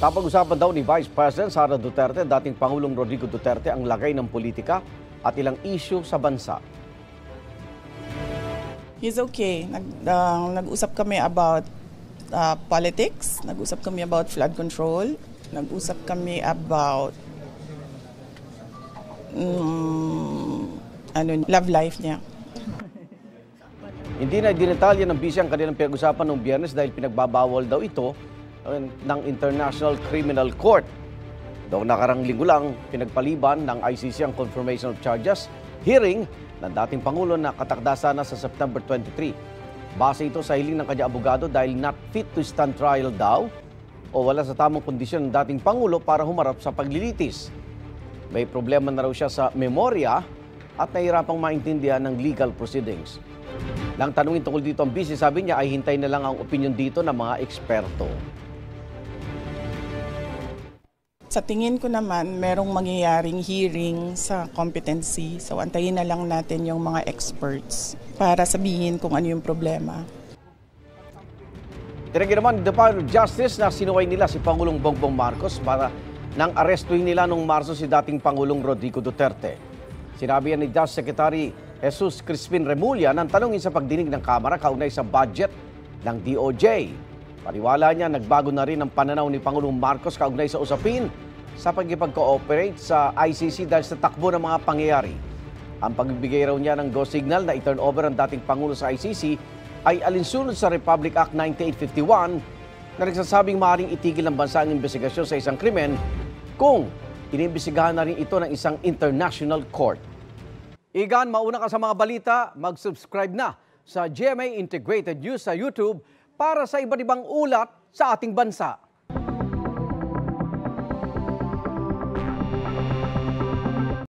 Napag-usapan daw ni Vice President Sara Duterte, dating Pangulong Rodrigo Duterte, ang lagay ng politika at ilang issue sa bansa. He's okay. Nag-usap kami about politics, nag-usap kami about flood control, nag-usap kami about love life niya. Hindi na dinetalya ng busy ang kanilang pinag-usapan noong Biyernes dahil pinagbabawal daw ito ng International Criminal Court. Noong nakarang linggo lang, pinagpaliban ng ICC ang confirmation of charges hearing ng dating Pangulo na katakda sana sa September 23. Base ito sa hiling ng kanyang abogado dahil not fit to stand trial daw o wala sa tamang kondisyon ng dating Pangulo para humarap sa paglilitis. May problema na raw siya sa memorya at nahihirapang maintindihan ng legal proceedings. Nang tanungin tungkol dito ang busy, sabi niya ay hintay na lang ang opinion dito ng mga eksperto. Sa tingin ko naman, merong mangyayaring hearing sa competency. So, antayin na lang natin yung mga experts para sabihin kung ano yung problema. Tinanggi naman ng Department of Justice na sinuway nila si Pangulong Bongbong Marcos para nang arestuhin nila noong Marso si dating Pangulong Rodrigo Duterte. Sinabi yan ni Justice Secretary Jesus Crispin Remulla nang tanungin sa pagdinig ng Kamara kaugnay sa budget ng DOJ. Paniwala niya, nagbago na rin ang pananaw ni Pangulong Marcos kaugnay sa usapin sa pagkipag-cooperate sa ICC dahil sa takbo ng mga pangyayari. Ang pagbibigay raw niya ng go signal na i-turn over ang dating Pangulo sa ICC ay alinsunod sa Republic Act 9851 na nagsasabing maaaring itigil ng bansa ang investigasyon sa isang krimen kung inimbestigahan na rin ito ng isang international court. Igan, mauna ka sa mga balita, mag-subscribe na sa GMA Integrated News sa YouTube para sa iba't ibang ulat sa ating bansa.